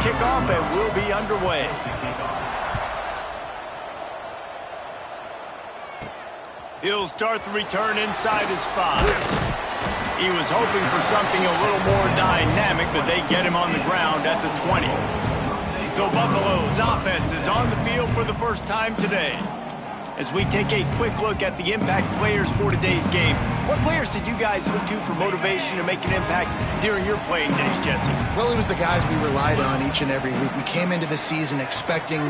kickoff and we'll be underway. He'll start the return inside his 5. He was hoping for something a little more dynamic, but they get him on the ground at the 20. So Buffalo's offense is on the field for the first time today. As we take a quick look at the impact players for today's game, what players did you guys look to for motivation to make an impact during your playing days, Jesse? Well, it was the guys we relied on each and every week. We came into the season expecting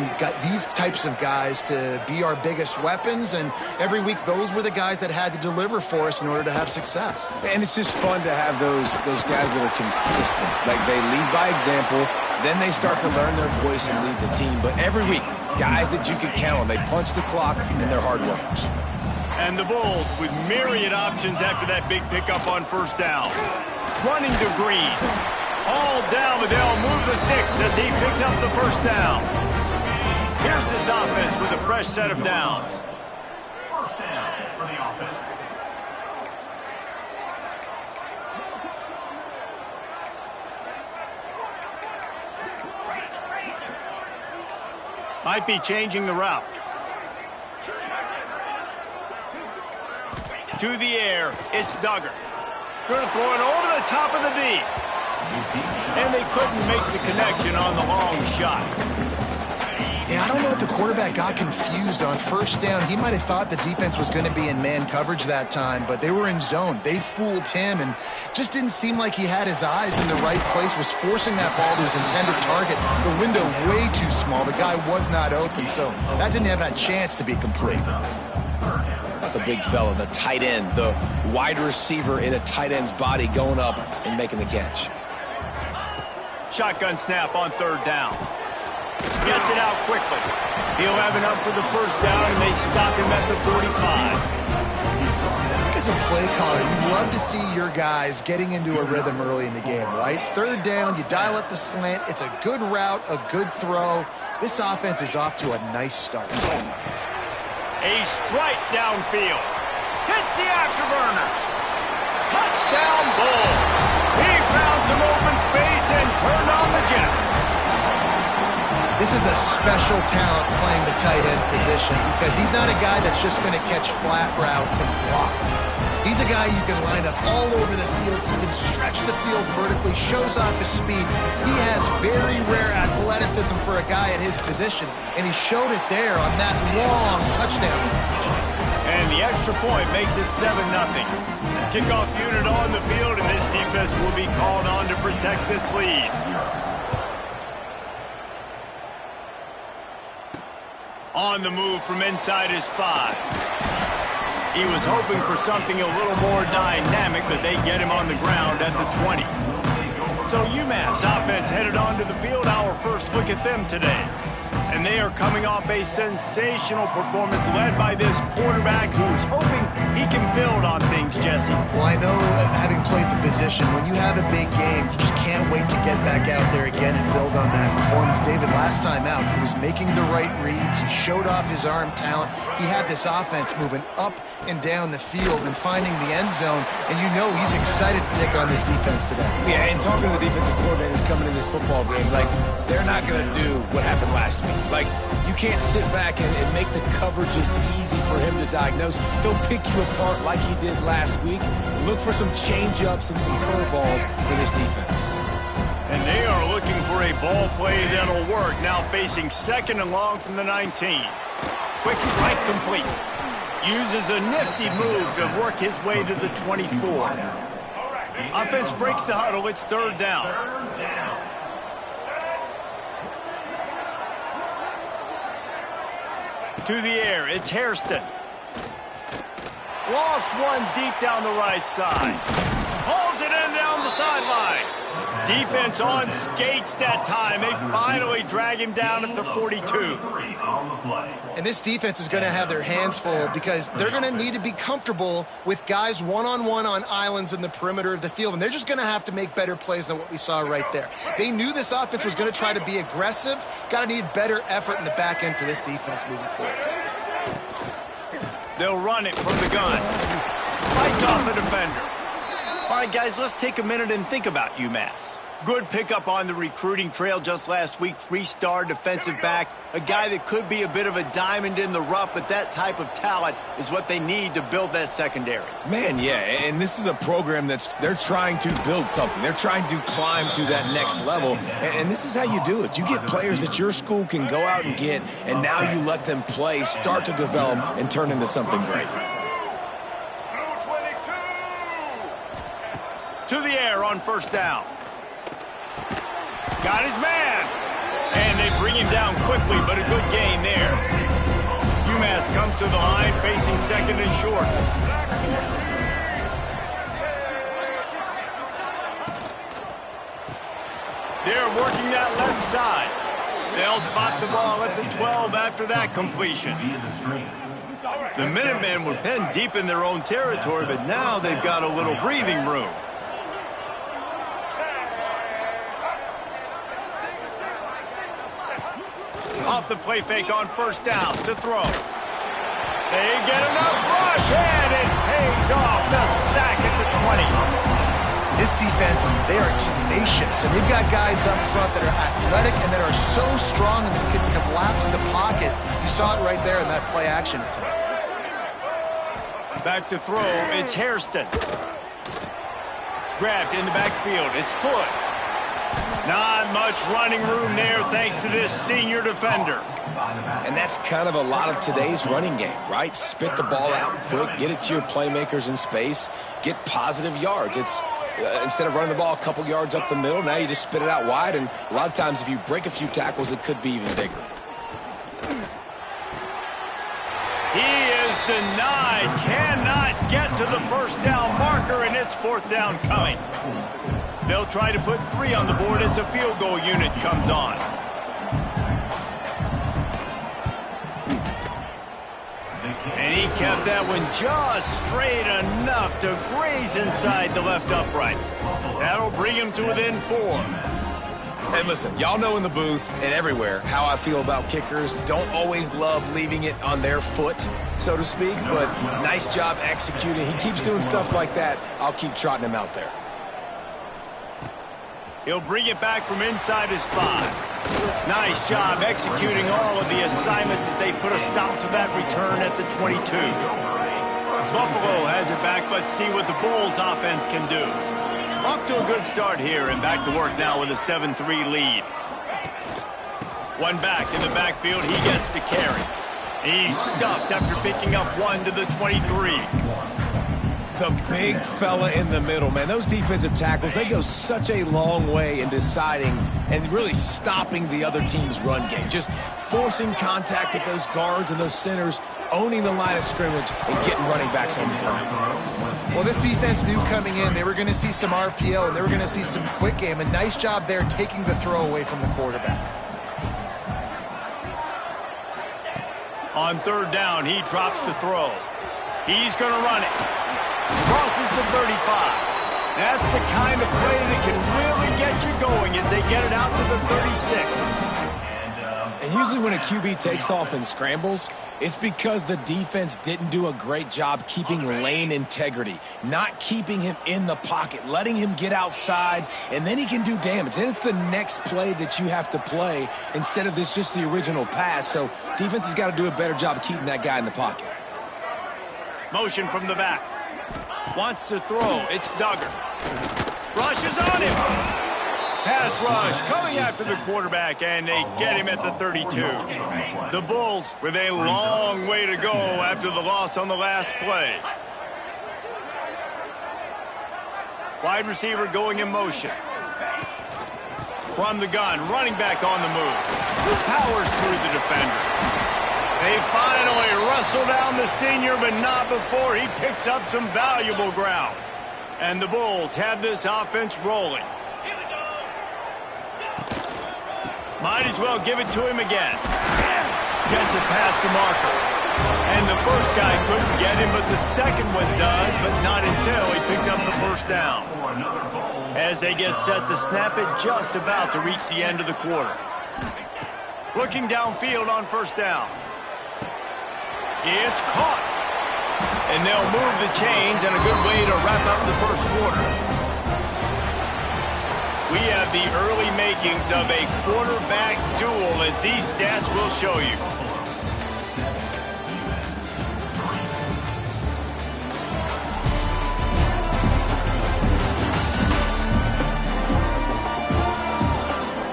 these types of guys to be our biggest weapons, and every week those were the guys that had to deliver for us in order to have success. And it's just fun to have those guys that are consistent. Like, they lead by example, then they start to learn their voice and lead the team. But every week, guys that you can count on. They punch the clock, and they're hard workers. And the Bulls with myriad options after that big pickup on first down. Running to Green. All down, but they'll move the sticks as he picks up the first down. Here's this offense with a fresh set of downs. First down for the offense. Might be changing the route. To the air, it's Duggar. Going to throw it over the top of the D. And they couldn't make the connection on the long shot. Yeah, I don't know if the quarterback got confused on first down. He might have thought the defense was going to be in man coverage that time, but they were in zone. They fooled him and just didn't seem like he had his eyes in the right place, was forcing that ball to his intended target. The window way too small. The guy was not open, so that didn't have a chance to be complete. The big fella, the tight end, the wide receiver in a tight end's body going up and making the catch. Shotgun snap on third down. Gets it out quickly. He'll have enough for the first down, and they stop him at the 45. I think as a play caller, you'd love to see your guys getting into a rhythm early in the game, right? Third down, you dial up the slant. It's a good route, a good throw. This offense is off to a nice start. A strike downfield. Hits the afterburners. Touchdown Bulls. He found some open space and turned on the Jets. This is a special talent playing the tight end position because he's not a guy that's just going to catch flat routes and block. He's a guy you can line up all over the field. He can stretch the field vertically, shows off his speed. He has very rare athleticism for a guy at his position, and he showed it there on that long touchdown catch. And the extra point makes it 7-0. Kickoff unit on the field, and this defense will be called on to protect this lead. On the move from inside his 5. He was hoping for something a little more dynamic, but they get him on the ground at the 20. So UMass offense headed onto the field. Our first look at them today. And they are coming off a sensational performance led by this quarterback who's hoping he can build on things, Jesse. Well, I know having played the position, when you have a big game, you just can't wait to get back out there again and build on that performance. David, last time out, he was making the right reads. He showed off his arm talent. He had this offense moving up and down the field and finding the end zone. And you know he's excited to take on this defense today. Yeah, and talking to the defensive coordinators coming in this football game, like, they're not going to do what happened last week. Like, you can't sit back and make the coverages easy for him to diagnose. He'll pick you apart like he did last week. Look for some change-ups and some curveballs for this defense. And they are looking for a ball play that'll work. Now facing second and long from the 19. Quick strike complete. Uses a nifty move to work his way to the 24. Offense breaks the huddle. It's third down. To the air, it's Hairston. Lost one deep down the right side. Hauls it in down the sideline. Defense on skates that time. They finally drag him down at the 42. And this defense is going to have their hands full because they're going to need to be comfortable with guys one-on-one on islands in the perimeter of the field. And they're just going to have to make better plays than what we saw right there. They knew this offense was going to try to be aggressive. Got to need better effort in the back end for this defense moving forward. They'll run it from the gun. Fights off a defender. All right, guys, let's take a minute and think about UMass. Good pickup on the recruiting trail just last week. 3-star defensive back. A guy that could be a bit of a diamond in the rough, but that type of talent is what they need to build that secondary. Man, yeah, and this is a program they're trying to build something. They're trying to climb to that next level, and this is how you do it. You get players that your school can go out and get, and now you let them play, start to develop, and turn into something great. To the air on first down. Got his man. And they bring him down quickly, but a good gain there. UMass comes to the line, facing second and short. They're working that left side. They'll spot the ball at the 12 after that completion. The Minutemen were penned deep in their own territory, but now they've got a little breathing room. Off the play fake on first down to throw. They get enough rush, and it pays off. The sack at the 20. This defense, they are tenacious, and they've got guys up front that are athletic and that are so strong and that can collapse the pocket. You saw it right there in that play action attempt. Back to throw, it's Hairston. Grabbed in the backfield, it's good. Not much running room there thanks to this senior defender. And that's kind of a lot of today's running game, right? Spit the ball out quick, get it to your playmakers in space, get positive yards. It's instead of running the ball a couple yards up the middle, now you just spit it out wide, and a lot of times if you break a few tackles, it could be even bigger. He is denied, cannot get to the first down marker, and it's fourth down coming. They'll try to put 3 on the board as the field goal unit comes on. And he kept that one just straight enough to graze inside the left upright. That'll bring him to within 4. And listen, y'all know in the booth and everywhere how I feel about kickers. Don't always love leaving it on their foot, so to speak, but nice job executing. He keeps doing stuff like that. I'll keep trotting him out there. He'll bring it back from inside his 5. Nice job executing all of the assignments as they put a stop to that return at the 22. Buffalo has it back. Let's see what the Bulls offense can do. Off to a good start here and back to work now with a 7-3 lead. One back in the backfield. He gets the carry. He's stuffed after picking up 1 to the 23. The big fella in the middle, man. Those defensive tackles, they go such a long way in deciding and really stopping the other team's run game. Just forcing contact with those guards and those centers, owning the line of scrimmage, and getting running backs on the ground. Well, this defense knew coming in they were going to see some RPO and they were going to see some quick game. A nice job there taking the throw away from the quarterback. On third down, he drops to throw. He's going to run it. Crosses the 35. That's the kind of play that can really get you going as they get it out to the 36. And usually when a QB takes off and scrambles, it's because the defense didn't do a great job keeping lane integrity, not keeping him in the pocket, letting him get outside, and then he can do damage. Then it's the next play that you have to play instead of this just the original pass. So defense has got to do a better job of keeping that guy in the pocket. Motion from the back. Wants to throw. It's Duggar. Rushes on him. Pass rush coming after the quarterback, and they get him at the 32. The Bulls with a long way to go after the loss on the last play. Wide receiver going in motion. From the gun, running back on the move. Powers through the defender. They finally wrestle down the senior, but not before he picks up some valuable ground. And the Bulls have this offense rolling. Might as well give it to him again. Gets it past the marker. And the first guy couldn't get him, but the second one does, but not until he picks up the first down. As they get set to snap it, just about to reach the end of the quarter. Looking downfield on first down. It's caught. And they'll move the chains, and a good way to wrap up the first quarter. We have the early makings of a quarterback duel, as these stats will show you.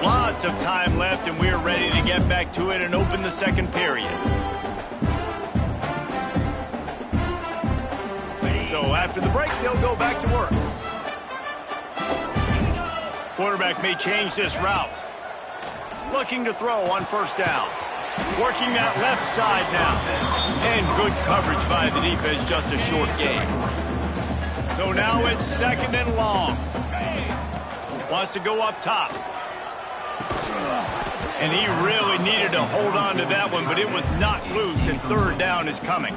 Lots of time left, and we're ready to get back to it and open the second period. So after the break, they'll go back to work. Quarterback may change this route. Looking to throw on first down. Working that left side now. And good coverage by the defense, just a short gain. So now it's second and long. Wants to go up top. And he really needed to hold on to that one, but it was knocked loose, and third down is coming.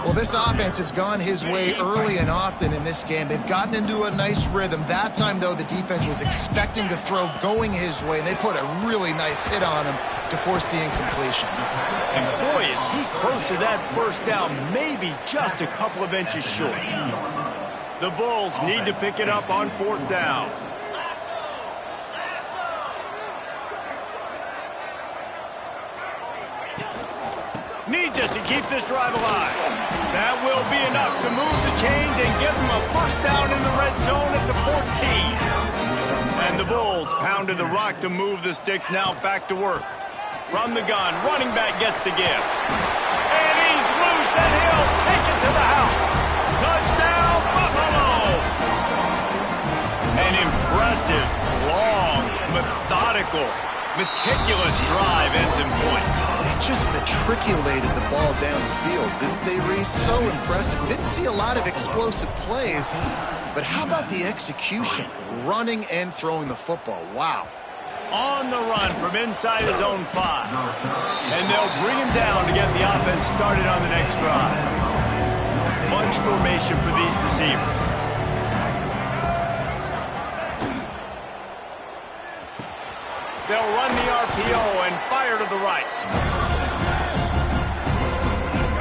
Well, this offense has gone his way early and often in this game. They've gotten into a nice rhythm. That time, though, the defense was expecting to throw going his way, and they put a really nice hit on him to force the incompletion. And boy, is he close to that first down, maybe just a couple of inches short. The Bulls need to pick it up on fourth down. Needs it to keep this drive alive. That will be enough to move the chains and give them a first down in the red zone at the 14. And the Bulls pounded the rock to move the sticks, now back to work. From the gun, running back gets to give. And he's loose, and he'll take it to the house. Touchdown, Buffalo! An impressive, long, methodical, meticulous drive ends in points. They just matriculated the ball down the field, didn't they, Reese? So impressive. Didn't see a lot of explosive plays, but how about the execution? Running and throwing the football. Wow. On the run from inside his own 5. And they'll bring him down to get the offense started on the next drive. Bunch formation for these receivers. They'll run the RPO and fire to the right.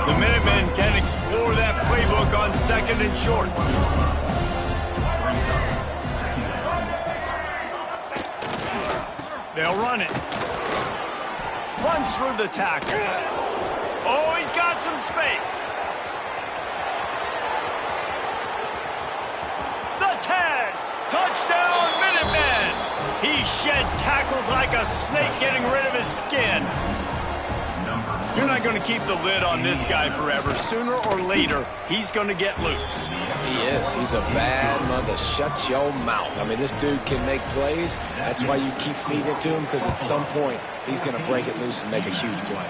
The Minutemen can explore that playbook on second and short. They'll run it. Runs through the tackle. Oh, he's got some space. The tag. Touchdown, Minutemen. He shed tackles like a snake getting rid of his skin. You're not going to keep the lid on this guy forever. Sooner or later, he's going to get loose. He is. He's a bad mother. Shut your mouth. I mean, this dude can make plays. That's why you keep feeding it to him, because at some point, he's going to break it loose and make a huge play.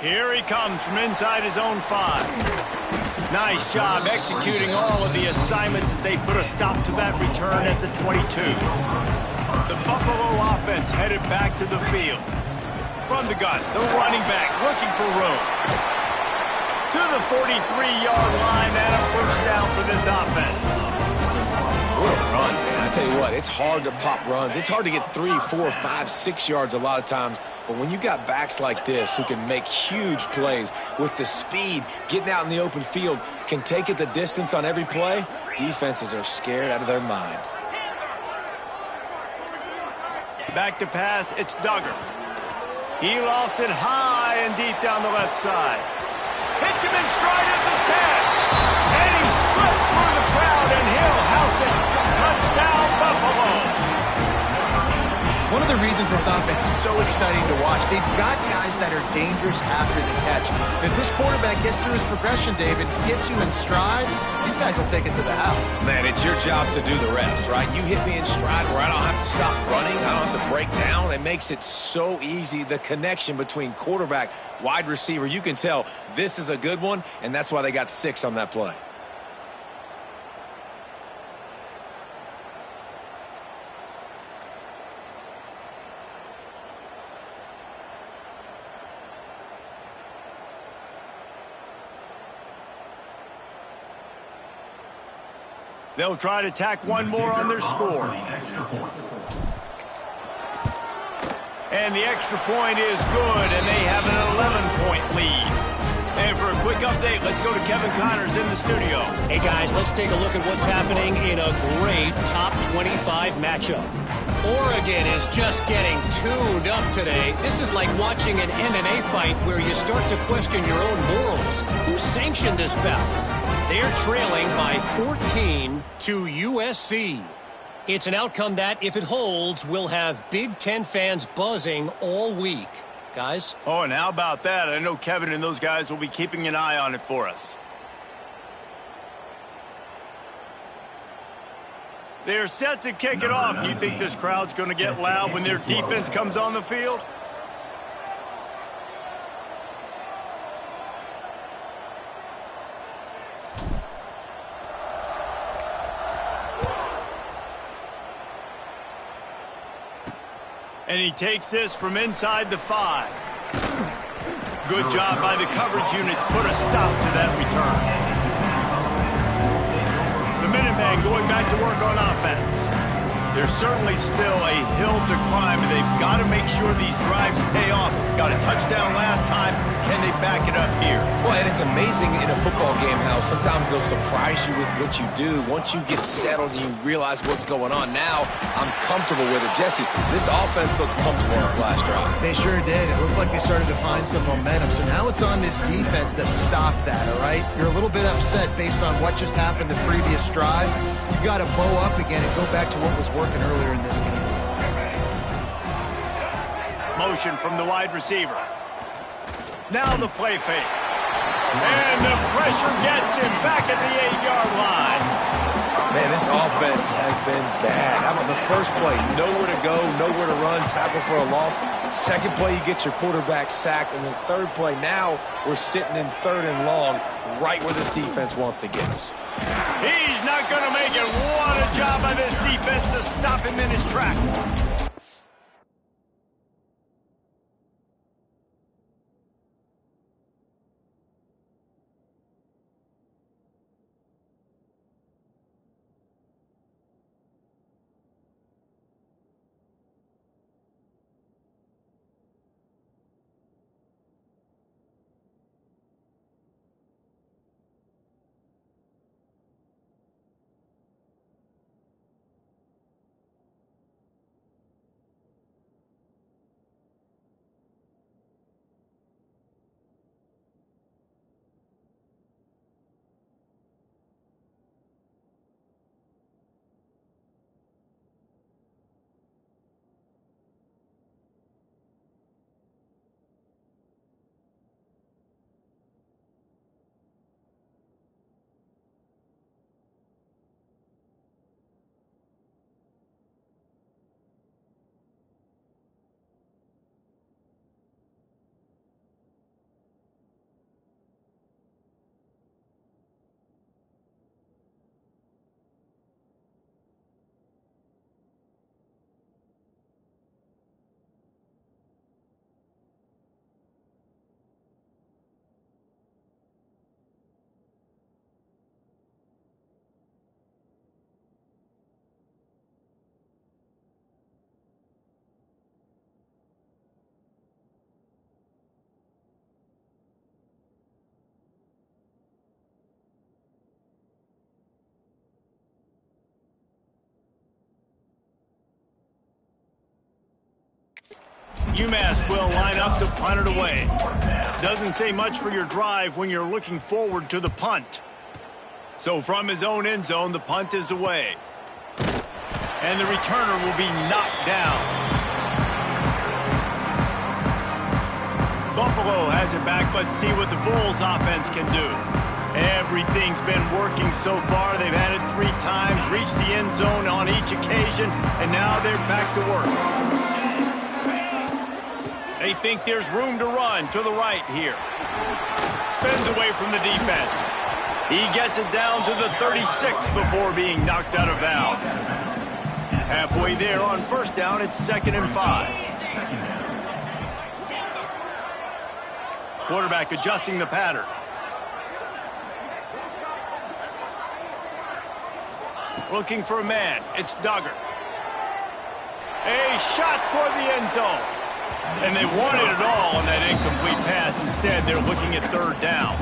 Here he comes from inside his own 5. Nice job executing all of the assignments as they put a stop to that return at the 22. The Buffalo offense headed back to the field. From the gun, the running back looking for room. To the 43-yard line and a first down for this offense. What a run, man. I tell you what, it's hard to pop runs. It's hard to get 3, 4, 5, 6 yards a lot of times. But when you got backs like this who can make huge plays with the speed, getting out in the open field, can take it the distance on every play, defenses are scared out of their mind. Back to pass, it's Duggar. He lofts it high and deep down the left side. Hits him in stride at the 10. And he slipped through the crowd, and he'll house it. Touchdown, Buffalo. One of the reasons this offense is so exciting to watch, they've got guys that are dangerous after the catch. And if this quarterback gets through his progression, David, hits you in stride, these guys will take it to the house. Man, it's your job to do the rest, right? You hit me in stride where I don't have to stop running, I don't have to break down. It makes it so easy, the connection between quarterback, wide receiver. You can tell this is a good one, and that's why they got 6 on that play. They'll try to tack one more on their score. And the extra point is good, and they have an 11-point lead. And for a quick update, let's go to Kevin Connors in the studio. Hey, guys, let's take a look at what's happening in a great top 25 matchup. Oregon is just getting tuned up today. This is like watching an MMA fight where you start to question your own morals. Who sanctioned this bout? They're trailing by 14 to USC. It's an outcome that, if it holds, will have Big Ten fans buzzing all week. Guys? Oh, and how about that? I know Kevin and those guys will be keeping an eye on it for us. They're set to kick it off. You think this crowd's going to get loud when their defense comes on the field? And he takes this from inside the 5. Good job by the coverage unit to put a stop to that return. The Minutemen going back to work on offense. There's certainly still a hill to climb, and they've got to make sure these drives pay off. Got a touchdown last time. Can they back it up here? Well, and it's amazing in a football game how sometimes they'll surprise you with what you do. Once you get settled and you realize what's going on, now I'm comfortable with it. Jesse, this offense looked comfortable on its last drive. They sure did. It looked like they started to find some momentum. So now it's on this defense to stop that, all right? You're a little bit upset based on what just happened the previous drive. You've got to bow up again and go back to what was working earlier in this game. Motion from the wide receiver. Now the play fake. And the pressure gets him back at the 8-yard line. Man, this offense has been bad. How about the first play? Nowhere to go, nowhere to run, tackle for a loss. Second play, you get your quarterback sacked. And the third play, now we're sitting in 3rd and long, right where this defense wants to get us. He's not going to make it. What a job by this defense to stop him in his tracks. UMass will line up to punt it away. Doesn't say much for your drive when you're looking forward to the punt. So from his own end zone, the punt is away. And the returner will be knocked down. Buffalo has it back. Let's see what the Bulls offense can do. Everything's been working so far. They've had it 3 times, reached the end zone on each occasion, and now they're back to work. They think there's room to run to the right here. Spins away from the defense. He gets it down to the 36 before being knocked out of bounds. Halfway there on first down, it's 2nd and 5. Quarterback adjusting the pattern. Looking for a man. It's Duggar. A shot toward the end zone. And they wanted it all on that incomplete pass. Instead, they're looking at third down.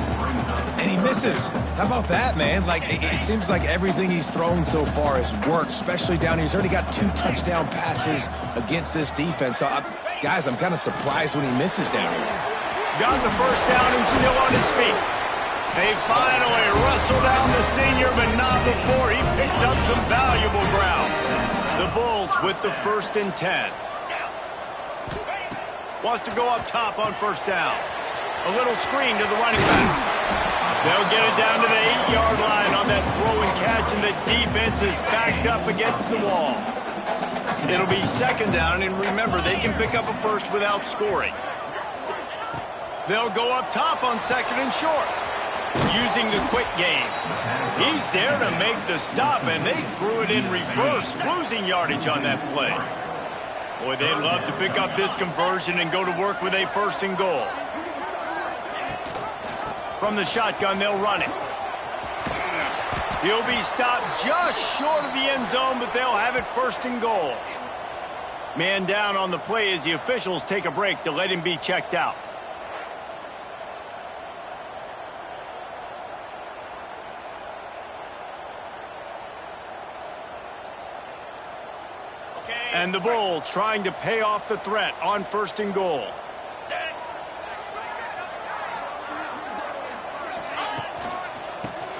And he misses. How about that, man? Like, it seems like everything he's thrown so far has worked, especially down here. He's already got 2 touchdown passes against this defense. So, guys, I'm kind of surprised when he misses down here. Got the first down and still on his feet. They finally wrestle down the senior, but not before he picks up some valuable ground. The Bulls with the 1st and 10. Wants to go up top on first down. A little screen to the running back. They'll get it down to the 8-yard line on that throw and catch, and the defense is backed up against the wall. It'll be 2nd down, and remember, they can pick up a first without scoring. They'll go up top on 2nd and short, using the quick game. He's there to make the stop, and they threw it in reverse, losing yardage on that play. Boy, they'd love to pick up this conversion and go to work with a 1st and goal. From the shotgun, they'll run it. He'll be stopped just short of the end zone, but they'll have it 1st and goal. Man down on the play as the officials take a break to let him be checked out. And the Bulls trying to pay off the threat on 1st and goal.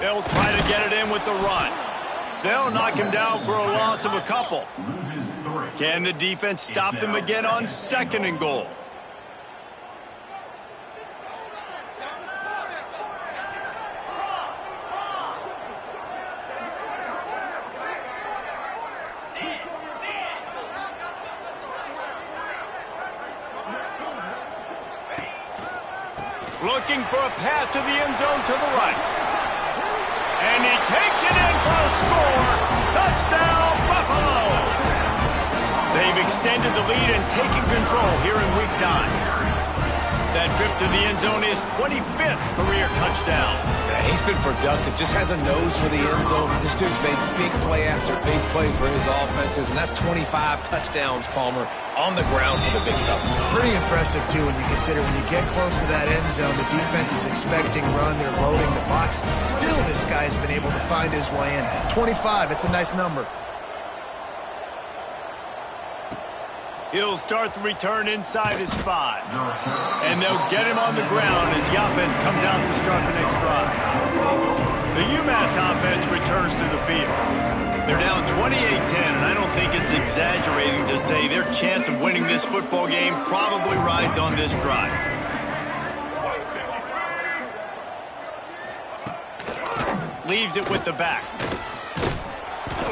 They'll try to get it in with the run. They'll knock him down for a loss of a couple. Can the defense stop them again on 2nd and goal? Looking for a path to the end zone to the right. And he takes it in for a score. Touchdown, Buffalo! They've extended the lead and taken control here in Week 9. That trip to the end zone is 25th career touchdown. Yeah, he's been productive, just has a nose for the end zone. This dude's made big play after big play for his offenses, and that's 25 touchdowns, Palmer, on the ground for the big fella. Pretty impressive, too, when you consider when you get close to that end zone, the defense is expecting run, they're loading the box. Still, this guy's been able to find his way in. 25, it's a nice number. He'll start the return inside his 5. And they'll get him on the ground as the offense comes out to start the next drive. The UMass offense returns to the field. They're down 28-10, and I don't think it's exaggerating to say their chance of winning this football game probably rides on this drive. Leaves it with the back.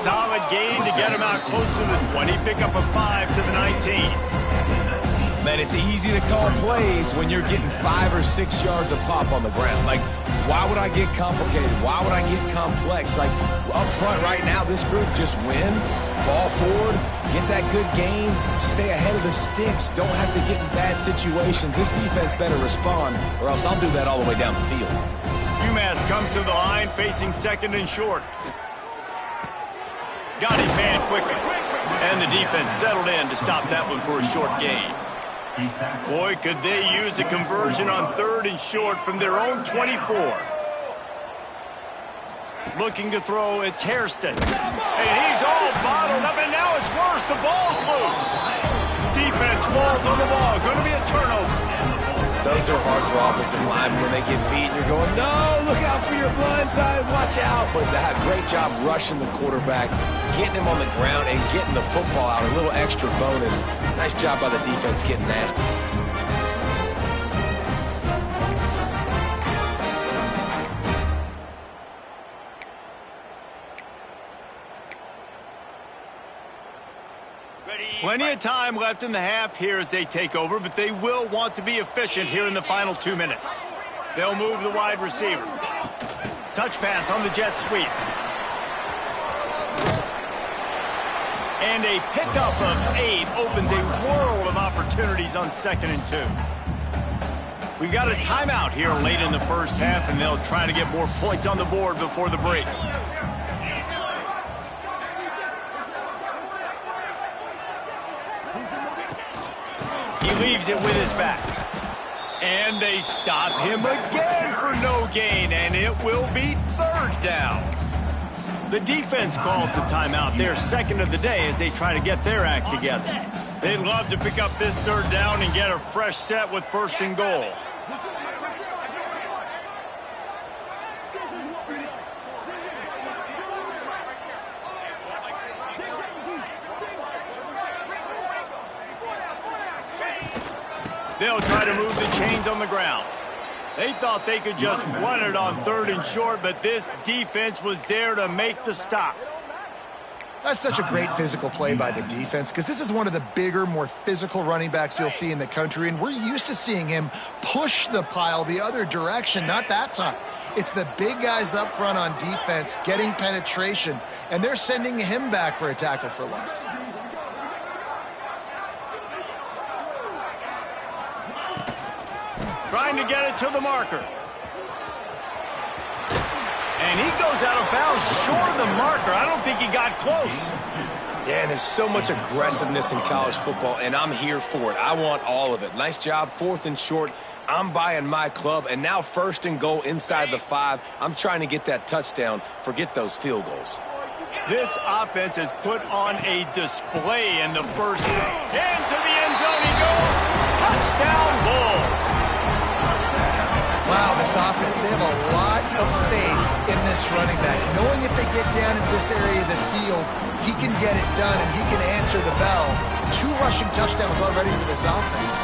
Solid gain to get him out close to the 20. Pick up a 5 to the 19. Man, it's easy to call plays when you're getting 5 or 6 yards a pop on the ground. Like, why would I get complicated? Why would I get complex? Like, up front right now, this group just win, fall forward, get that good gain, stay ahead of the sticks, don't have to get in bad situations. This defense better respond, or else I'll do that all the way down the field. UMass comes to the line, facing 2nd and short. Got his man quickly. And the defense settled in to stop that one for a short gain. Boy, could they use a conversion on 3rd and short from their own 24. Looking to throw, it's Hairston. And he's all bottled up, and now it's worse. The ball's loose. Defense falls on the ball. Going to be a turnover. Those are hard for offensive linemen when they get beat. You're going, no, look out for your blind side, watch out. But that great job rushing the quarterback, getting him on the ground, and getting the football out. A little extra bonus. Nice job by the defense getting nasty. Plenty of time left in the half here as they take over, but they will want to be efficient here in the final 2 minutes. They'll move the wide receiver. Touch pass on the jet sweep. And a pickup of 8 opens a world of opportunities on 2nd and 2. We got a timeout here late in the first half, and they'll try to get more points on the board before the break. He leaves it with his back. And they stop him again for no gain, and it will be third down. The defense calls the timeout, their second of the day, as they try to get their act together. They'd love to pick up this third down and get a fresh set with first and goal. They'll try to move the chains on the ground. They thought they could just run it on third and short, but this defense was there to make the stop. That's such a great physical play by the defense, because this is one of the bigger, more physical running backs you'll see in the country, and we're used to seeing him push the pile the other direction. Not that time. It's the big guys up front on defense getting penetration, and they're sending him back for a tackle for loss. Trying to get it to the marker. And he goes out of bounds short of the marker. I don't think he got close. Yeah, and there's so much aggressiveness in college football, and I'm here for it. I want all of it. Nice job, fourth and short. I'm buying my club, and now first and goal inside the 5. I'm trying to get that touchdown. Forget those field goals. This offense has put on a display in the first half. Into the end zone he goes. Touchdown, Bulls. Wow, this offense, they have a lot of faith in this running back. Knowing if they get down in this area of the field, he can get it done and he can answer the bell. 2 rushing touchdowns already for this offense.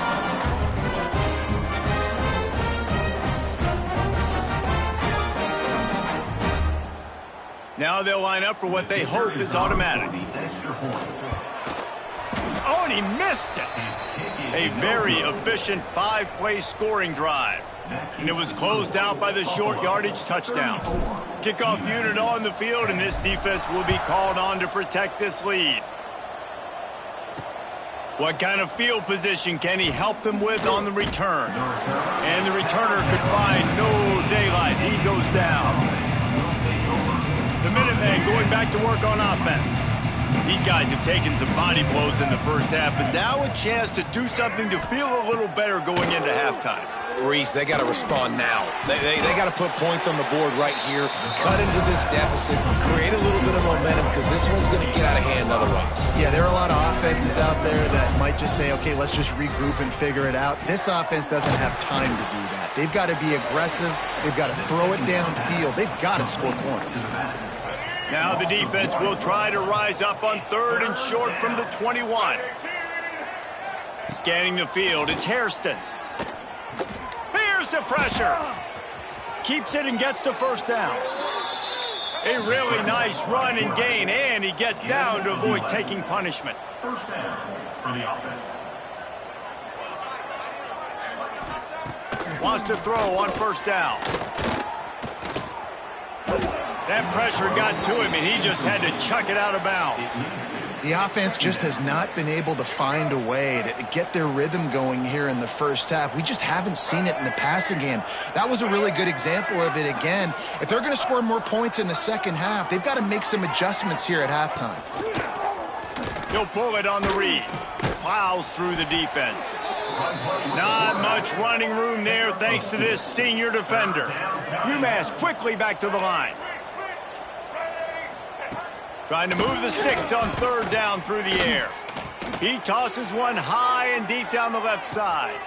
Now they'll line up for what they hope is automatic. Oh, and he missed it. A very efficient 5-play scoring drive. And it was closed out by the short yardage touchdown. Kickoff unit on the field, and this defense will be called on to protect this lead. What kind of field position can he help them with on the return? And the returner could find no daylight. He goes down. The Minutemen going back to work on offense. These guys have taken some body blows in the first half, but now a chance to do something to feel a little better going into halftime. Reese, they got to respond now. They got to put points on the board right here, cut into this deficit, create a little bit of momentum, because this one's going to get out of hand otherwise. Yeah, there are a lot of offenses out there that might just say, okay, let's just regroup and figure it out. This offense doesn't have time to do that. They've got to be aggressive. They've got to throw it downfield. They've got to score points. Now the defense will try to rise up on third and short from the 21. Scanning the field, it's Hairston. Here's the pressure. Keeps it and gets the first down. A really nice run and gain, and he gets down to avoid taking punishment. First down for the offense. Wants to throw on first down. That pressure got to him, and he just had to chuck it out of bounds. The offense just has not been able to find a way to get their rhythm going here in the first half. We just haven't seen it in the passing game. That was a really good example of it again. If they're going to score more points in the second half, they've got to make some adjustments here at halftime. He'll pull it on the read. Plows through the defense. Not much running room there thanks to this senior defender. UMass quickly back to the line. Trying to move the sticks on third down through the air. He tosses one high and deep down the left side.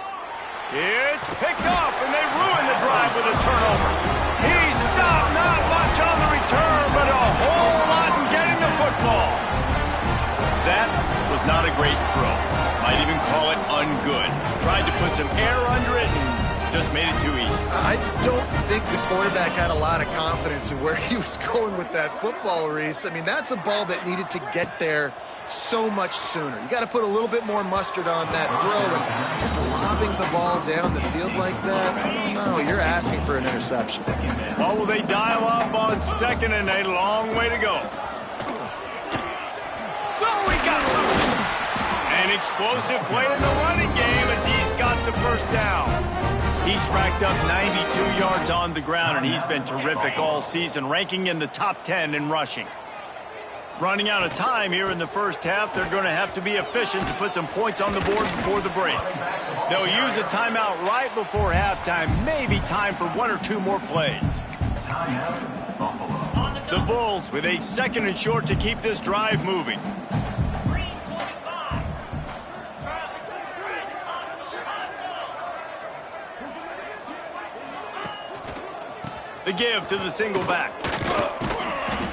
It's picked off, and they ruin the drive with a turnover. He stopped, not much on the return, but a whole lot in getting the football. That was not a great throw. Might even call it ungood. Tried to put some air under it and just made it too easy. I don't think the quarterback had a lot of confidence in where he was going with that football, Reese. I mean, that's a ball that needed to get there so much sooner. You got to put a little bit more mustard on that throw, and just lobbing the ball down the field like that, I don't know. You're asking for an interception. Well, will they dial up on second and a long way to go? Oh, he got loose. An explosive play in the running game as he's got the first down. He's racked up 92 yards on the ground, and he's been terrific all season, ranking in the top 10 in rushing. Running out of time here in the first half, they're going to have to be efficient to put some points on the board before the break. They'll use a timeout right before halftime, maybe time for 1 or 2 more plays. The Bulls with a 2nd and short to keep this drive moving. The give to the single back.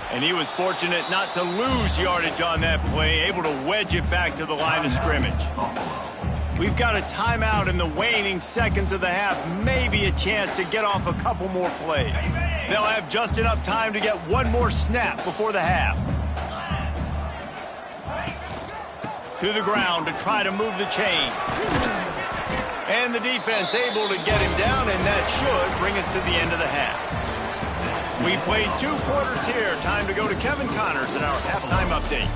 And he was fortunate not to lose yardage on that play, able to wedge it back to the line of scrimmage. We've got a timeout in the waning seconds of the half, maybe a chance to get off a couple more plays. They'll have just enough time to get 1 more snap before the half. To the ground to try to move the chains. And the defense able to get him down, and that should bring us to the end of the half. We played 2 quarters here. Time to go to Kevin Connors in our halftime update.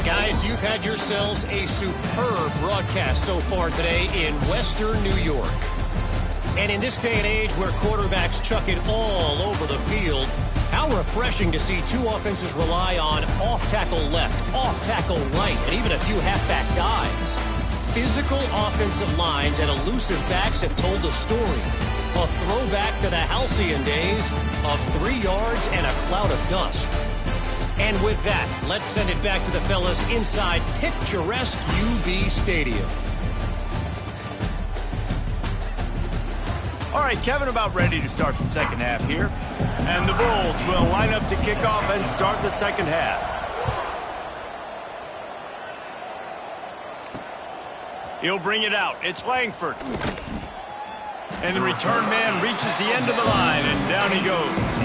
Guys, you've had yourselves a superb broadcast so far today in Western New York. And in this day and age where quarterbacks chuck it all over the field, how refreshing to see 2 offenses rely on off-tackle left, off-tackle right, and even a few halfback dives. Physical offensive lines and elusive backs have told the story. A throwback to the halcyon days of 3 yards and a cloud of dust. And with that, let's send it back to the fellas inside picturesque UB Stadium. All right, Kevin, about ready to start the second half here. And the Bulls will line up to kick off and start the second half. He'll bring it out. It's Langford. And the return man reaches the end of the line, and down he goes.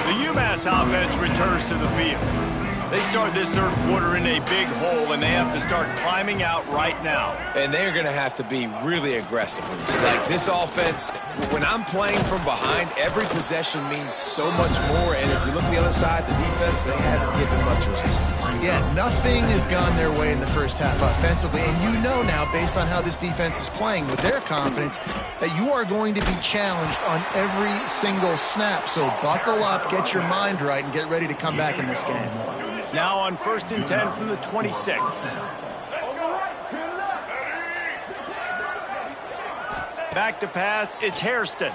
The UMass offense returns to the field. They start this third quarter in a big hole, and they have to start climbing out right now. And they're going to have to be really aggressive. Like this offense, when I'm playing from behind, every possession means so much more. And if you look at the other side, the defense, they haven't given much resistance. Yeah, nothing has gone their way in the first half offensively. And you know now, based on how this defense is playing with their confidence, that you are going to be challenged on every single snap. So buckle up, get your mind right, and get ready to come back in this game. Now on 1st and 10 from the 26. Back to pass, it's Hairston.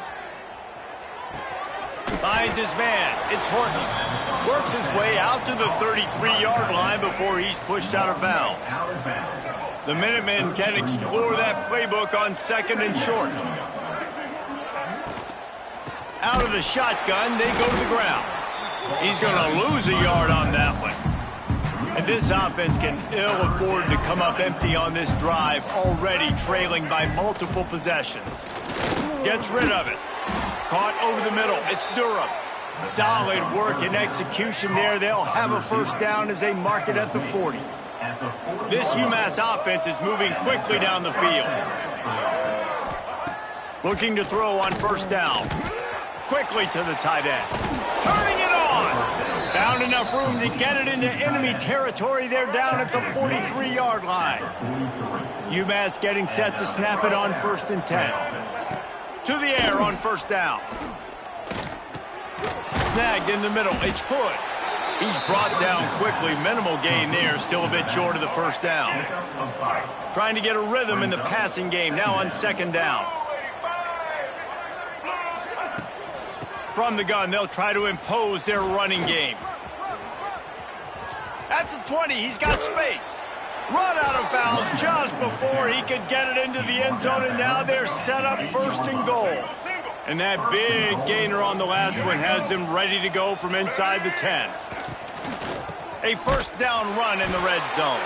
Finds his man, it's Horton. Works his way out to the 33-yard line before he's pushed out of bounds. The Minutemen can explore that playbook on 2nd and short. Out of the shotgun, they go to the ground. He's going to lose a yard on that one. And this offense can ill afford to come up empty on this drive, already trailing by multiple possessions. Gets rid of it. Caught over the middle. It's Durham. Solid work and execution there. They'll have a first down as they mark it at the 40. This UMass offense is moving quickly down the field. Looking to throw on 1st down. Quickly to the tight end. Turning it on. Found enough room to get it into enemy territory. They're down at the 43-yard line. UMass getting set to snap it on 1st and 10. To the air on 1st down. Snagged in the middle. It's Hood. He's brought down quickly. Minimal gain there. Still a bit short of the 1st down. Trying to get a rhythm in the passing game. Now on 2nd down. From the gun, they'll try to impose their running game. At the 20, he's got space. Run out of bounds just before he could get it into the end zone, and now they're set up 1st and goal. And that big gainer on the last one has them ready to go from inside the 10. A 1st down run in the red zone.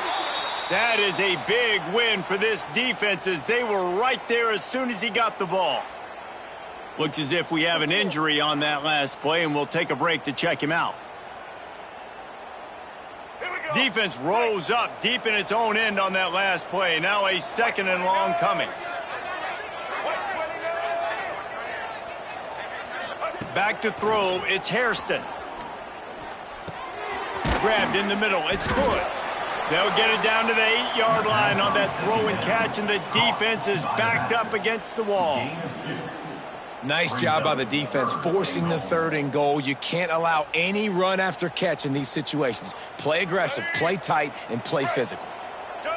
That is a big win for this defense as they were right there as soon as he got the ball. Looks as if we have an injury on that last play, and we'll take a break to check him out. Defense rose up deep in its own end on that last play. Now a 2nd and long coming. Back to throw, it's Hairston. Grabbed in the middle, it's Hood. They'll get it down to the 8-yard line on that throw and catch, and the defense is backed up against the wall. Nice job by the defense, forcing the 3rd and goal. You can't allow any run after catch in these situations. Play aggressive, play tight, and play physical.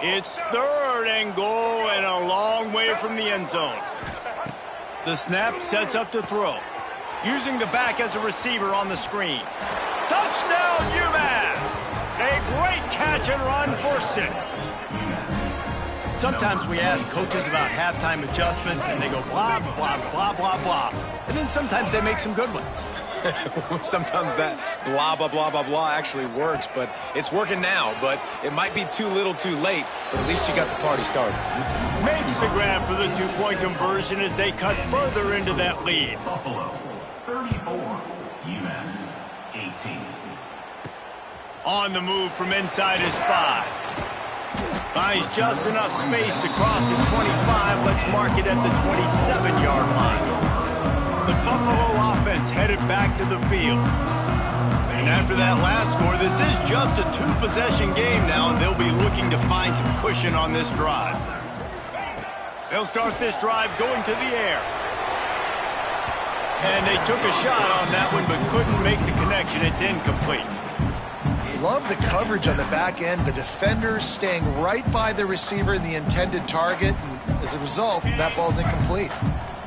It's 3rd and goal and a long way from the end zone. The snap sets up to throw. Using the back as a receiver on the screen. Touchdown, UMass! A great catch and run for 6. Sometimes we ask coaches about halftime adjustments, and they go blah, blah, blah, blah, blah. And then sometimes they make some good ones. Sometimes that blah, blah, blah, blah, blah actually works, but it's working now. But it might be too little too late, but at least you got the party started. Makes the grab for the 2-point conversion as they cut further into that lead. Buffalo, 34, UMass, 18. On the move from inside his 5. Buys just enough space to cross the 25. Let's mark it at the 27-yard line. The Buffalo offense headed back to the field. And after that last score, this is just a 2-possession game now, and they'll be looking to find some cushion on this drive. They'll start this drive going to the air. And they took a shot on that one, but couldn't make the connection. It's incomplete. Love the coverage on the back end. The defenders staying right by the receiver and the intended target. And as a result, that ball's incomplete.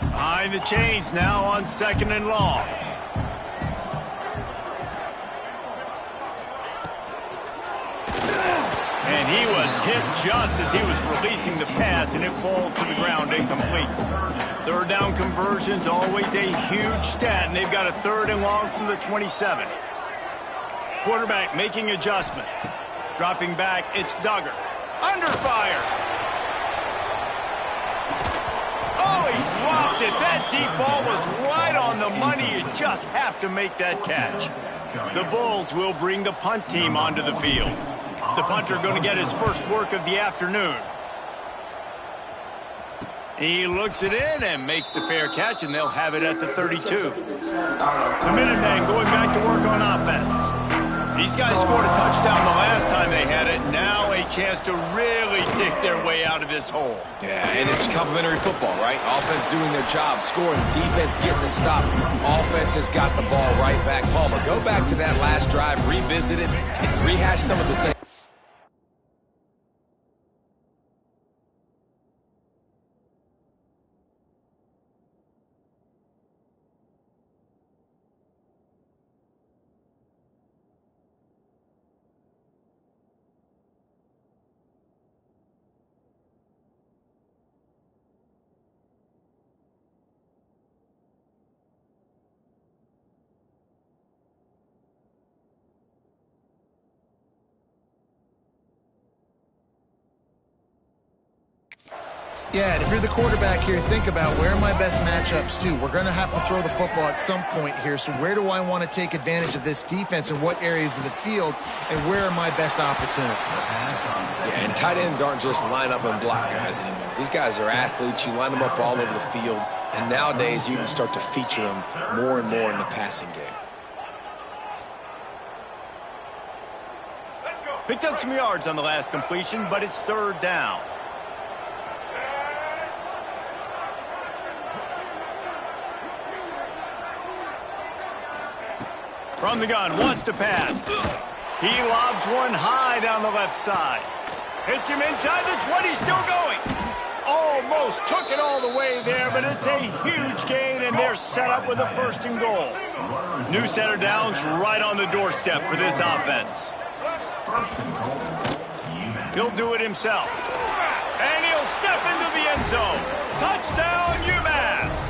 Behind the chains now on 2nd and long. And he was hit just as he was releasing the pass, and it falls to the ground incomplete. 3rd down conversion's always a huge stat, and they've got a 3rd and long from the 27. Quarterback making adjustments. Dropping back, it's Duggar. Under fire. Oh, he dropped it. That deep ball was right on the money. You just have to make that catch. The Bulls will bring the punt team onto the field. The punter going to get his first work of the afternoon. He looks it in and makes the fair catch, and they'll have it at the 32. The Minutemen going back to work on offense. These guys scored a touchdown the last time they had it. Now a chance to really dig their way out of this hole. Yeah, and it's complimentary football, right? Offense doing their job, scoring, defense getting the stop. Offense has got the ball right back. Palmer, go back to that last drive, revisit it, and rehash some of the same. Yeah, and if you're the quarterback here, think about where are my best matchups to. We're going to have to throw the football at some point here, so where do I want to take advantage of this defense and what areas of the field, and where are my best opportunities? Yeah, and tight ends aren't just line up and block guys anymore. These guys are athletes. You line them up all over the field, and nowadays you can start to feature them more and more in the passing game. Picked up some yards on the last completion, but it's 3rd down. From the gun, wants to pass. He lobs one high down the left side. Hits him inside the 20, still going. Almost took it all the way there, but it's a huge gain, and they're set up with a 1st and goal. New center downs right on the doorstep for this offense. He'll do it himself. And he'll step into the end zone. Touchdown, UMass!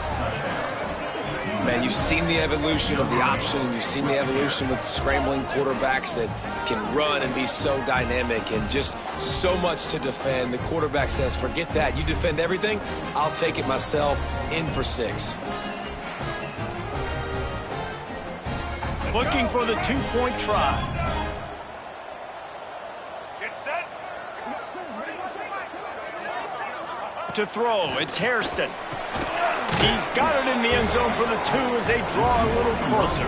Man, you've seen the evolution of the option, and you've seen the evolution with scrambling quarterbacks that can run and be so dynamic and just so much to defend. The quarterback says, forget that. You defend everything, I'll take it myself. In for 6. Looking for the 2-point try. To throw, it's Hairston. He's got it in the end zone for the 2 as they draw a little closer.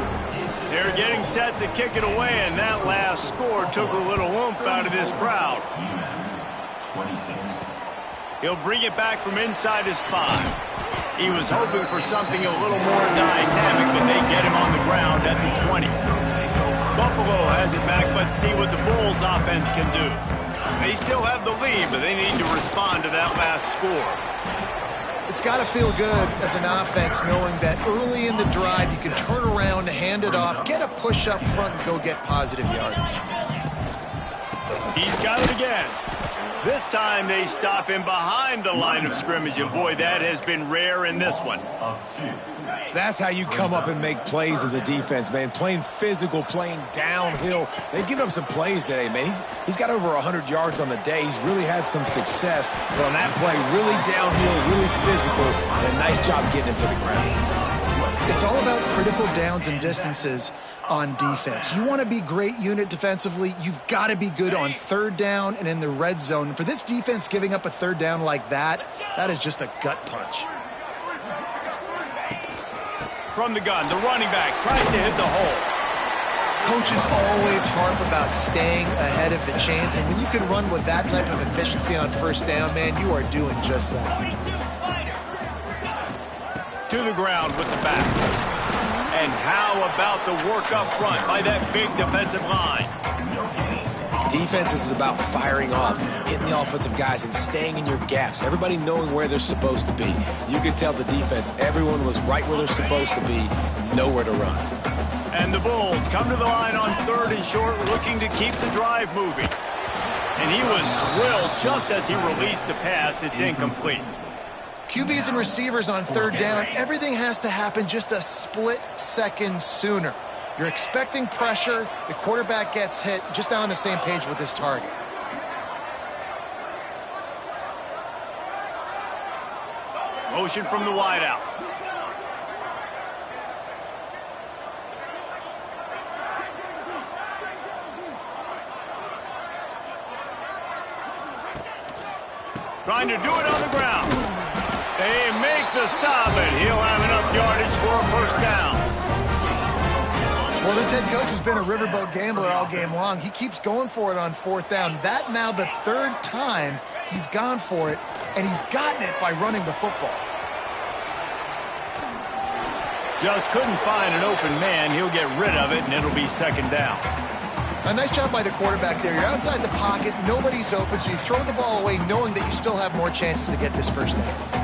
They're getting set to kick it away, and that last score took a little oomph out of this crowd. He'll bring it back from inside his 5. He was hoping for something a little more dynamic, but they get him on the ground at the 20. Buffalo has it back. Let's see what the Bulls offense can do. They still have the lead, but they need to respond to that last score. It's got to feel good as an offense knowing that early in the drive you can turn around, hand it off, get a push up front, and go get positive yardage. He's got it again. This time they stop him behind the line of scrimmage, and boy, that has been rare in this one. That's how you come up and make plays as a defense, man. Playing physical, playing downhill. They've given up some plays today, man. He's got over 100 yards on the day. He's really had some success. But on that play, really downhill, really physical, and a nice job getting him to the ground. It's all about critical downs and distances on defense. You want to be great unit defensively, you've got to be good on third down and in the red zone. For this defense giving up a third down like that, that is just a gut punch. From the gun, the running back tries to hit the hole. Coaches always harp about staying ahead of the chains, and when you can run with that type of efficiency on first down, man, you are doing just that. To the ground with the back. And how about the work up front by that big defensive line? Defense is about firing off, hitting the offensive guys, and staying in your gaps. Everybody knowing where they're supposed to be. You could tell the defense, everyone was right where they're supposed to be, nowhere to run. And the Bulls come to the line on 3rd and short, looking to keep the drive moving. And he was drilled just as he released the pass. It's incomplete. QBs and receivers on third down, everything has to happen just a split second sooner. You're expecting pressure, the quarterback gets hit, just not on the same page with his target. Motion from the wideout. Trying to do it on the ground. They make the stop, and he'll have enough yardage for a first down. Well, this head coach has been a riverboat gambler all game long. He keeps going for it on 4th down. That now the 3rd time he's gone for it, and he's gotten it by running the football. Just couldn't find an open man. He'll get rid of it, and it'll be 2nd down. A nice job by the quarterback there. You're outside the pocket, nobody's open, so you throw the ball away knowing that you still have more chances to get this first down.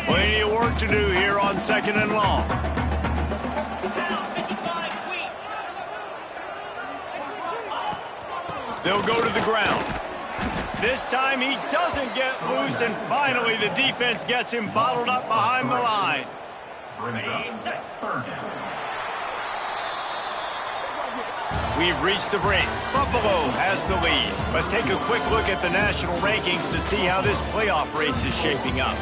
Plenty of work to do here on 2nd and long. They'll go to the ground. This time he doesn't get loose, and finally the defense gets him bottled up behind the line. We've reached the break. Buffalo has the lead. Let's take a quick look at the national rankings to see how this playoff race is shaping up.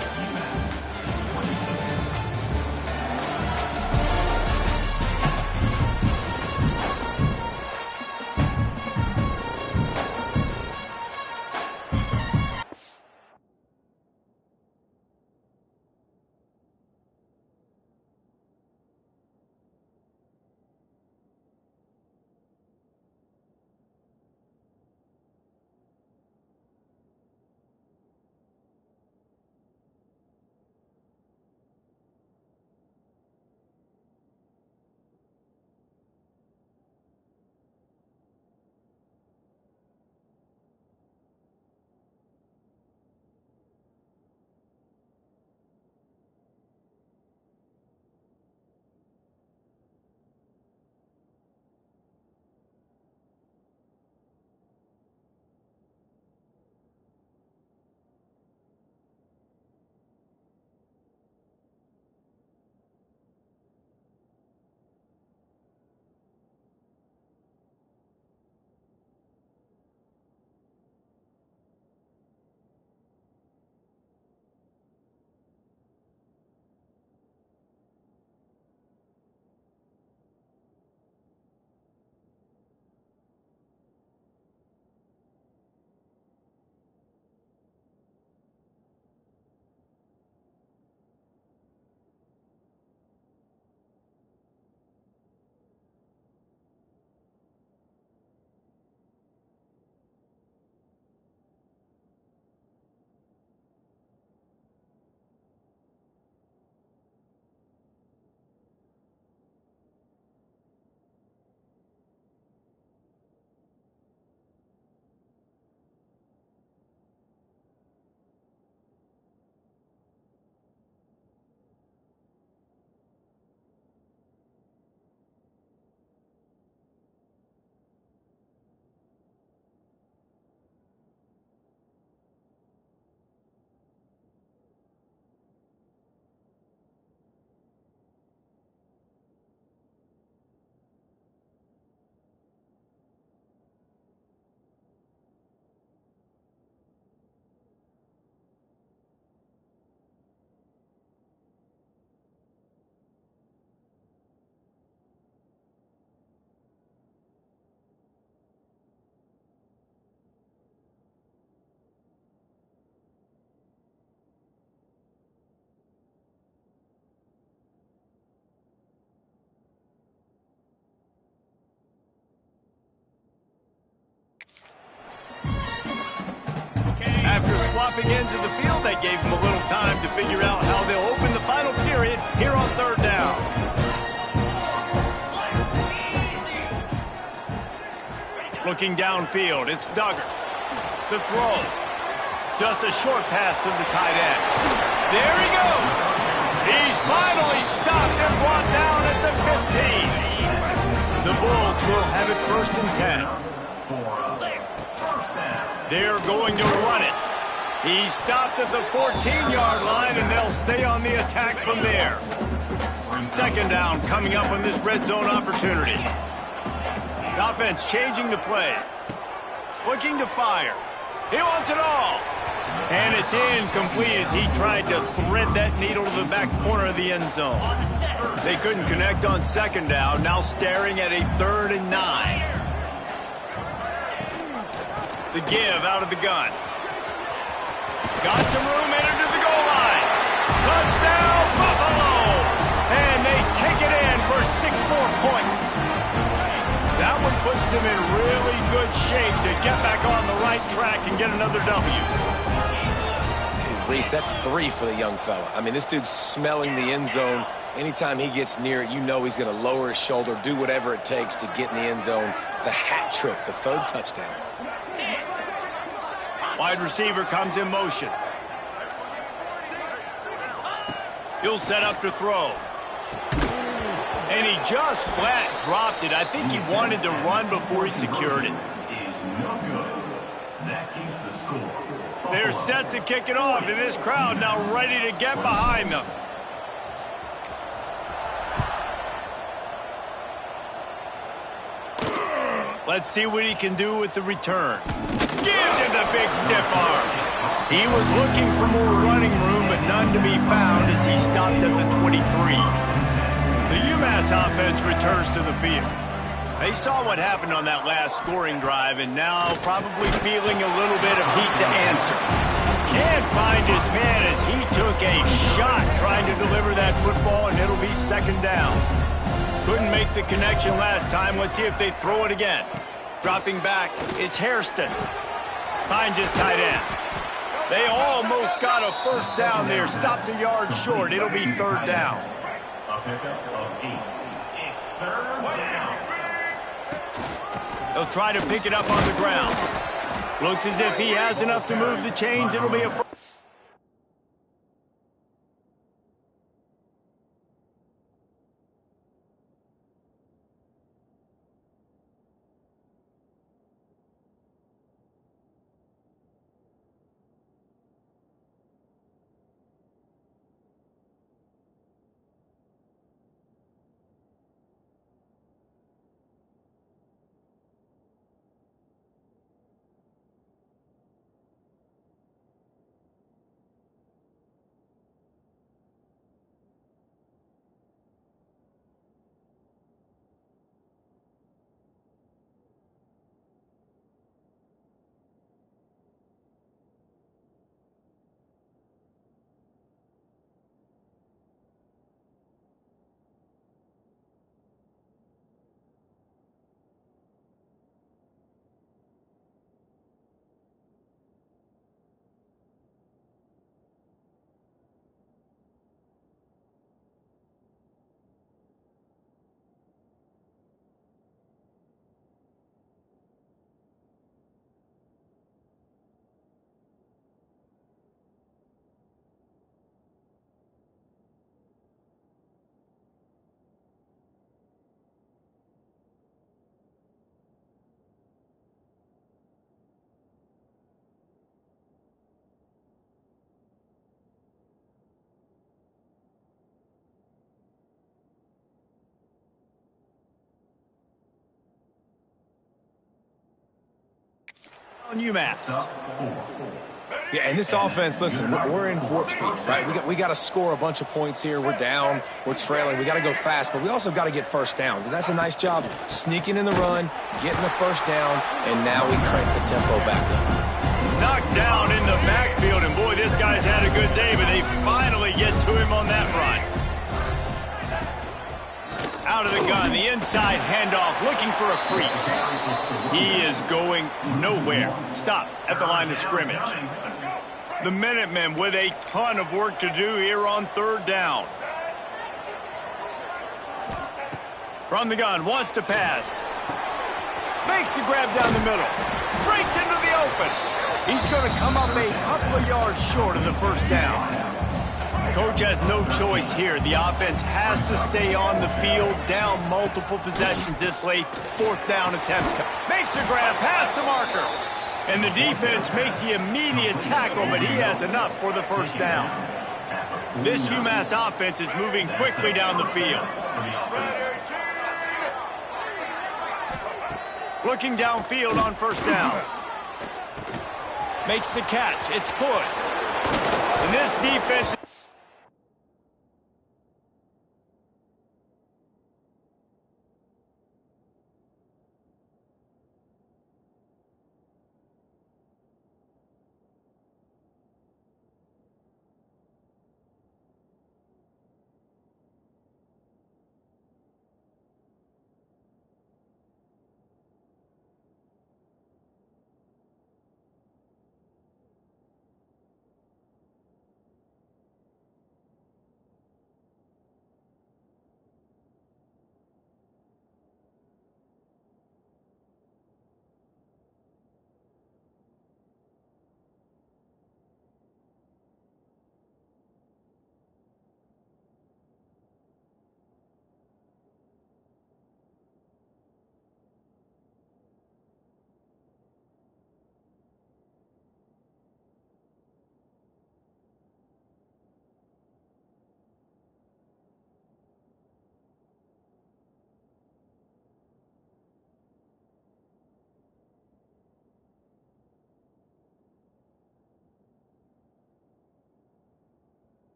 swapping ends of the field. That gave them a little time to figure out how they'll open the final period here on third down. Looking downfield, it's Duggar. The throw. Just a short pass to the tight end. There he goes. He's finally stopped and brought down at the 15. The Bulls will have it 1st and 10. They're going to run it. He stopped at the 14-yard line, and they'll stay on the attack from there. 2nd down coming up on this red zone opportunity. The offense changing the play. Looking to fire. He wants it all. And it's incomplete as he tried to thread that needle to the back corner of the end zone. They couldn't connect on 2nd down, now staring at a 3rd and 9. The give out of the gun. Got some room, entered to the goal line. Touchdown, Buffalo! And they take it in for 6 more points. That one puts them in really good shape to get back on the right track and get another W. Reese, that's 3 for the young fella. I mean, this dude's smelling the end zone. Anytime he gets near it, you know he's going to lower his shoulder, do whatever it takes to get in the end zone. The hat trick, the 3rd touchdown. Wide receiver comes in motion. He'll set up to throw. And he just flat dropped it. I think he wanted to run before he secured it. They're set to kick it off, and this crowd now ready to get behind them. Let's see what he can do with the return. Gives him the big stiff arm. He was looking for more running room, but none to be found as he stopped at the 23. The UMass offense returns to the field. They saw what happened on that last scoring drive and now probably feeling a little bit of heat to answer. Can't find his man as he took a shot trying to deliver that football, and it'll be 2nd down. Couldn't make the connection last time. Let's see if they throw it again. Dropping back, it's Hairston. Finds his tight end. They almost got a 1st down there. Stopped a yard short. It'll be 3rd down. A pickup of 8. It's 3rd down. He'll try to pick it up on the ground. Looks as if he has enough to move the chains. It'll be a first. On UMass. Yeah, and this offense, listen, we're in warp speed, right? We got to score a bunch of points here. We're down. We're trailing. We got to go fast, but we also got to get 1st downs. And that's a nice job sneaking in the run, getting the 1st down, and now we crank the tempo back up. Knocked down in the backfield, and boy, this guy's had a good day, but they finally get to him on that run. Out of the gun, the inside handoff, looking for a crease. He is going nowhere. Stop at the line of scrimmage. The Minutemen with a ton of work to do here on third down. From the gun, wants to pass. Makes the grab down the middle. Breaks into the open. He's going to come up a couple of yards short of the first down. Coach has no choice here. The offense has to stay on the field, down multiple possessions this late. Fourth down attempt. Makes the grab past the marker. And the defense makes the immediate tackle, but he has enough for the first down. This UMass offense is moving quickly down the field. Looking downfield on first down. Makes the catch. It's Hood. And this defense...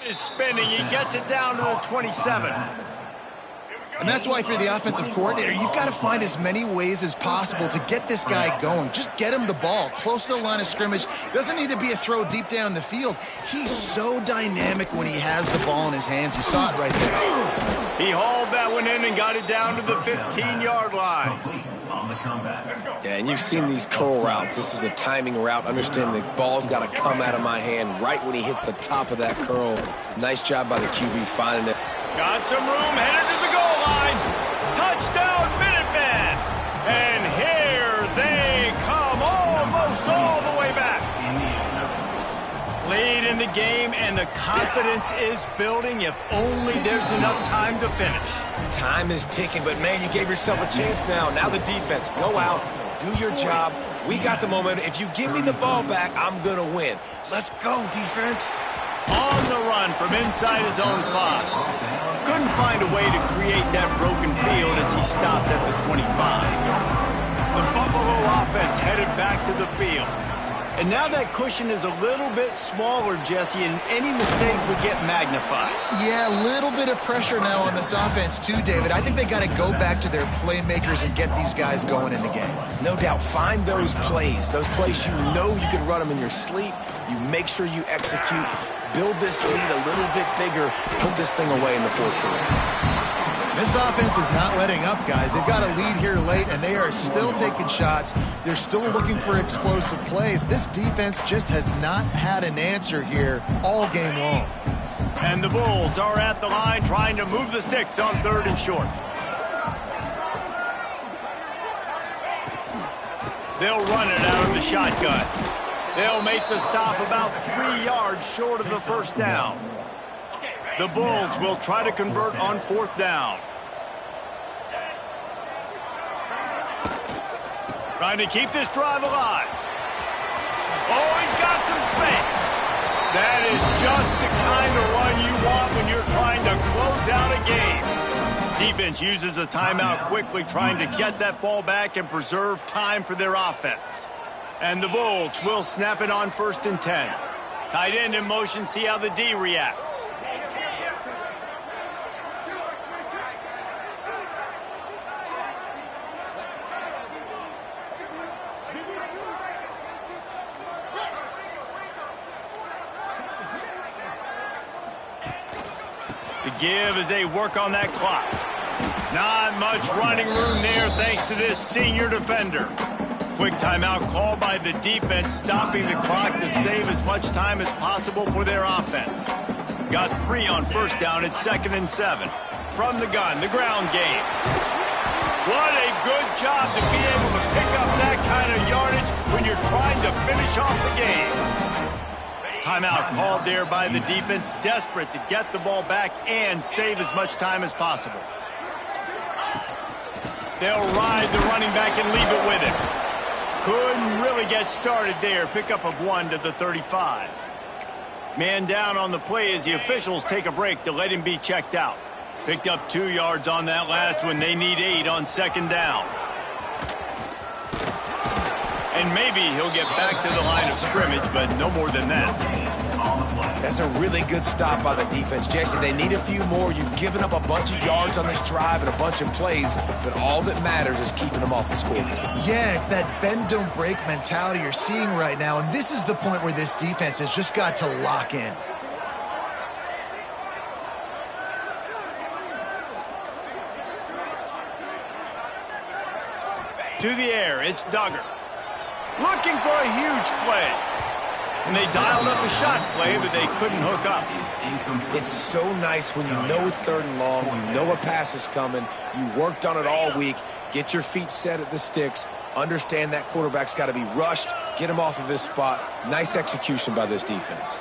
is spinning. He gets it down to the 27. And that's why, if you're the offensive coordinator, you've got to find as many ways as possible to get this guy going. Just get him the ball close to the line of scrimmage. Doesn't need to be a throw deep down the field. He's so dynamic when he has the ball in his hands. You saw it right there. He hauled that one in and got it down to the 15-yard line. Yeah, and you've seen these curl routes. This is a timing route. Understand the ball's got to come out of my hand right when he hits the top of that curl. Nice job by the QB finding it. Got some room, headed to the goal line. Touchdown, Minutemen! And here they come, almost all the way back. Lead in the game, and the confidence is building if only there's enough time to finish. Time is ticking, but man, you gave yourself a chance now. Now the defense, go out, do your job. We got the momentum. If you give me the ball back, I'm going to win. Let's go, defense. On the run from inside his own 5. Couldn't find a way to create that broken field as he stopped at the 25. The Buffalo offense headed back to the field. And now that cushion is a little bit smaller, Jesse, and any mistake would get magnified. Yeah, a little bit of pressure now on this offense too, David. I think they got to go back to their playmakers and get these guys going in the game. No doubt. Find those plays you know you can run them in your sleep. You make sure you execute. Build this lead a little bit bigger. Put this thing away in the fourth quarter. This offense is not letting up, guys. They've got a lead here late, and they are still taking shots. They're still looking for explosive plays. This defense just has not had an answer here all game long. And the Bulls are at the line trying to move the sticks on 3rd and short. They'll run it out of the shotgun. They'll make the stop about 3 yards short of the first down. The Bulls will try to convert on 4th down. Trying to keep this drive alive. Oh, he's got some space. That is just the kind of run you want when you're trying to close out a game. Defense uses a timeout quickly, trying to get that ball back and preserve time for their offense. And the Bulls will snap it on 1st and 10. Tight end in motion, see how the D reacts. The give as they work on that clock. Not much running room there thanks to this senior defender. Quick timeout called by the defense, stopping the clock to save as much time as possible for their offense. Got 3 on first down at 2nd and 7. From the gun, the ground game. What a good job to be able to pick up that kind of yardage when you're trying to finish off the game. Timeout called there by the defense, desperate to get the ball back and save as much time as possible. They'll ride the running back and leave it with him. Couldn't really get started there. Pickup of 1 to the 35. Man down on the play as the officials take a break to let him be checked out. Picked up 2 yards on that last one. They need 8 on 2nd down. And maybe he'll get back to the line of scrimmage, but no more than that. That's a really good stop by the defense, Jesse. They need a few more. You've given up a bunch of yards on this drive and a bunch of plays, but all that matters is keeping them off the scoreboard. Yeah, it's that bend, don't break mentality you're seeing right now, and this is the point where this defense has just got to lock in. To the air, it's Duggar. Looking for a huge play. And they dialed up a shot play, but they couldn't hook up. It's so nice when you know it's 3rd and long, you know a pass is coming, you worked on it all week, get your feet set at the sticks, understand that quarterback's got to be rushed, get him off of his spot. Nice execution by this defense.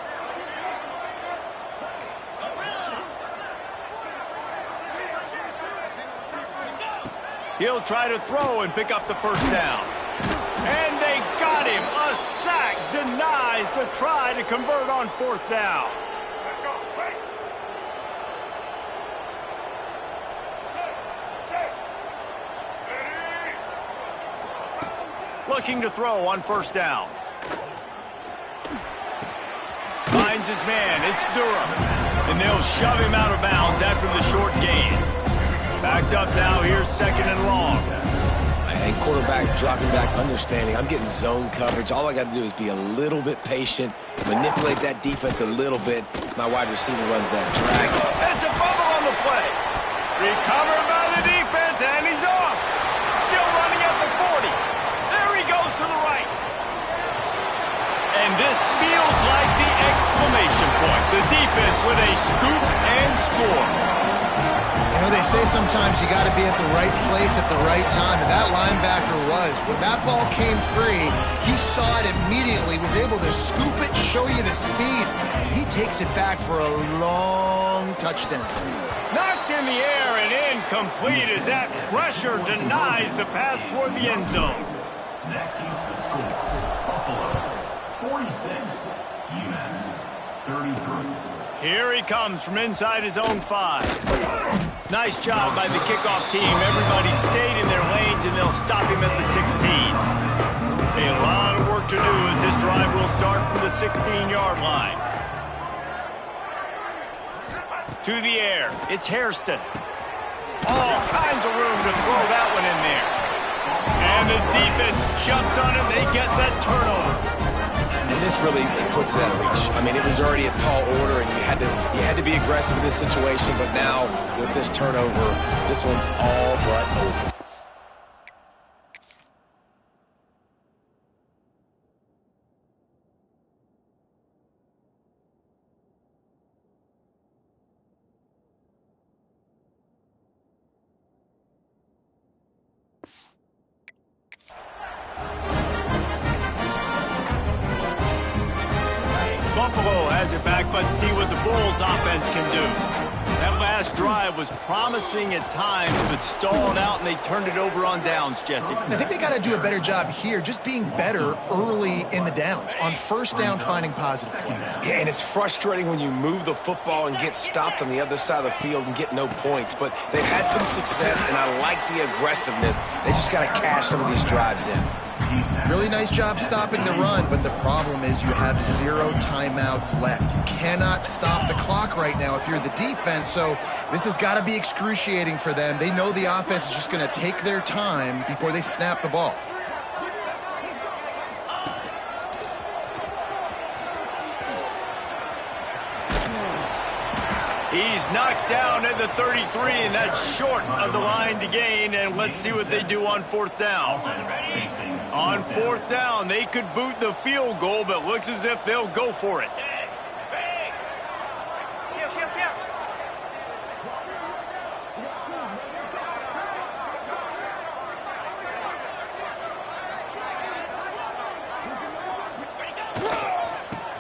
He'll try to throw and pick up the first down. And they got him. A sack denies the try to convert on 4th down. Looking to throw on 1st down. Finds his man. It's Durham. And they'll shove him out of bounds after the short gain. Backed up now. Here's 2nd and long. And quarterback dropping back, understanding I'm getting zone coverage. All I got to do is be a little bit patient, manipulate that defense a little bit. My wide receiver runs that drag. It's a fumble on the play. Recovered by the defense, and he's off. Still running at the 40. There he goes to the right. And this feels like the exclamation point. The defense with a scoop and score. You know, they say sometimes you got to be at the right place at the right time, and that linebacker was. When that ball came free, he saw it immediately, was able to scoop it, show you the speed. He takes it back for a long touchdown. Knocked in the air and incomplete as that pressure denies the pass toward the end zone. That keeps the score. Buffalo 46, UMass 33. Here he comes from inside his own 5. Nice job by the kickoff team. Everybody stayed in their lanes, and they'll stop him at the 16. A lot of work to do as this drive will start from the 16-yard line. To the air, it's Hairston. All kinds of room to throw that one in there. And the defense jumps on it. They get that turnover. And this really puts it out of reach. I mean, it was already a tall order, and you had to be aggressive in this situation. But now, with this turnover, this one's all but over. Buffalo has it back. Let's see what the Bulls offense can do. That last drive was promising at times, but stalled out, and they turned it over on downs, Jesse. I think they got to do a better job here, just being better early in the downs. On 1st down, finding positive plays. Yeah, and it's frustrating when you move the football and get stopped on the other side of the field and get no points. But they've had some success, and I like the aggressiveness. They just got to cash some of these drives in. Really nice job stopping the run, but the problem is you have 0 timeouts left. You cannot stop the clock right now if you're the defense, so this has got to be excruciating for them. They know the offense is just going to take their time before they snap the ball. He's knocked down at the 33, and that's short of the line to gain. And let's see what they do on fourth down. On fourth down, they could boot the field goal, but looks as if they'll go for it.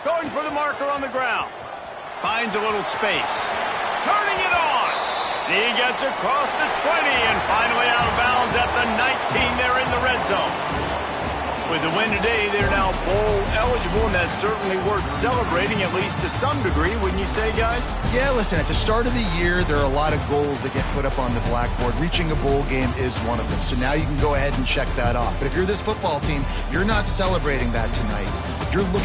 Going for the marker on the ground. Finds a little space. Turning it on. He gets across the 20 and finally out of bounds at the 19 there in the red zone. With the win today, they're now bowl eligible, and that's certainly worth celebrating, at least to some degree, wouldn't you say, guys? Yeah, listen, at the start of the year, there are a lot of goals that get put up on the blackboard. Reaching a bowl game is one of them. So now you can go ahead and check that off. But if you're this football team, you're not celebrating that tonight. You're looking